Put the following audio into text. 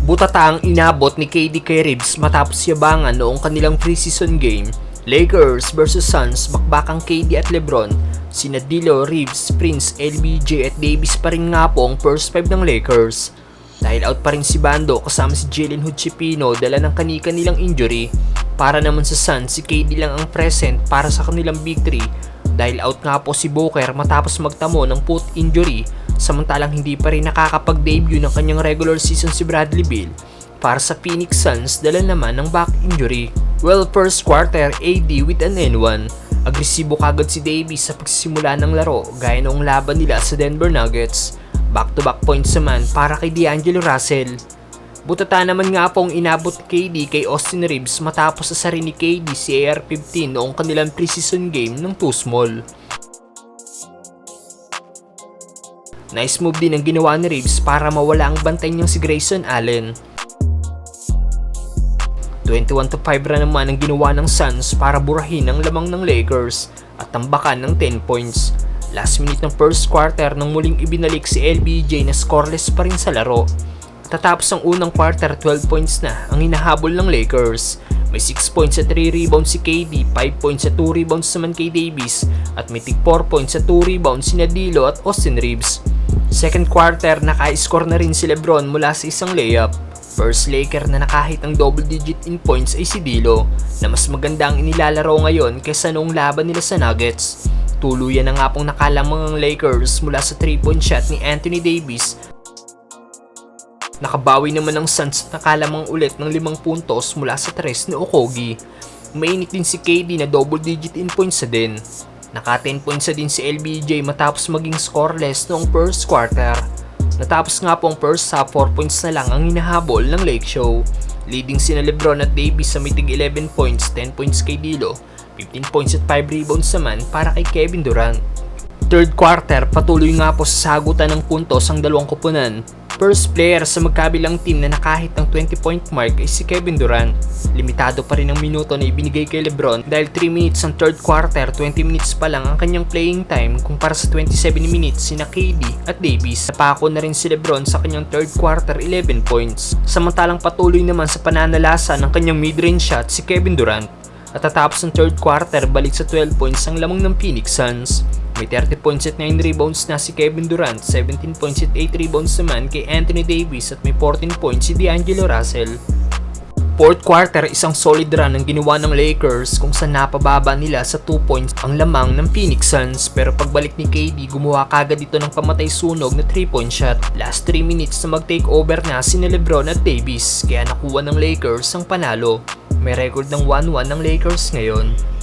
Butata ang inabot ni KD kay Reeves matapos yabangan noong kanilang preseason game. Lakers vs Suns, bakbakang KD at LeBron, sina D'Lo, Reeves, Prince, LBJ at Davis pa rin nga po ang first 5 ng Lakers. Dahil out pa rin si Bando kasama si Jalen Hood-Schifino dala ng kani-kanilang injury. Para naman sa Suns, si KD lang ang present para sa kanilang victory dahil out nga po si Booker matapos magtamo ng foot injury, samantalang hindi pa rin nakakapag-debut ng kanyang regular season si Bradley Beal. Para sa Phoenix Suns, dala naman ng back injury. Well, first quarter, AD with an N1. Agresibo kagad si Davis sa pagsisimula ng laro gaya noong laban nila sa Denver Nuggets. Back-to-back points naman para kay D'Angelo Russell. Butata naman nga pong inabot ni KD kay Austin Reeves matapos sa sarili ni KD si AR-15 noong kanilang preseason game ng too small. Nice move din ang ginawa ni Reeves para mawala ang bantay niyang si Grayson Allen. 21-5 na naman ang ginawa ng Suns para burahin ang lamang ng Lakers at tambakan ng 10 points. Last minute ng first quarter nang muling ibinalik si LBJ na scoreless pa rin sa laro. Tatapos ang unang quarter, 12 points na ang hinahabol ng Lakers. May 6 points at 3 rebounds si KD, 5 points at 2 rebounds naman kay Davis, at may tig 4 points at 2 rebounds sina D'Lo at Austin Reeves. Second quarter, naka-score na rin si LeBron mula sa isang layup. First Laker na nakahit ang double digit in points ay si D'Lo, na mas maganda ang inilalaro ngayon kaysa noong laban nila sa Nuggets. Tuluyan na nga pong nakalamang ang Lakers mula sa 3-point shot ni Anthony Davis. Nakabawi naman ang Suns at nakalamang ulit ng 5 puntos mula sa 3 ni Okogie. Mainit din si KD na double digit in points na din. Naka 10 points na din si LBJ matapos maging scoreless noong first quarter. Natapos nga po ang first half, 4 points na lang ang hinahabol ng Lake Show. Leading sina LeBron at Davis sa may tig 11 points, 10 points kay D'Lo, 15 points at 5 rebounds naman para kay Kevin Durant. Third quarter, patuloy nga po sa sagutan ng puntos ang dalawang koponan. First player sa magkabilang team na nakahit ng 20-point mark ay si Kevin Durant. Limitado pa rin ang minuto na ibinigay kay LeBron dahil 3 minutes ang third quarter, 20 minutes pa lang ang kanyang playing time kumpara sa 27 minutes sina KD at Davis. Napako na rin si LeBron sa kanyang third quarter, 11 points. Samantalang patuloy naman sa pananalasa ng kanyang mid-range shot si Kevin Durant. At tatapos ng third quarter, balik sa 12 points ang lamang ng Phoenix Suns. May 30 points at 9 rebounds na si Kevin Durant, 17 points at 8 rebounds naman kay Anthony Davis at may 14 points si D'Angelo Russell. Fourth quarter, isang solid run ang ginawa ng Lakers kung saan napababa nila sa 2 points ang lamang ng Phoenix Suns, pero pagbalik ni KD, gumawa kagad dito ng pamatay sunog na 3-point shot. Last 3 minutes na mag-take over na sina LeBron at Davis, kaya nakuha ng Lakers ang panalo. May record ng 1-1 ng Lakers ngayon.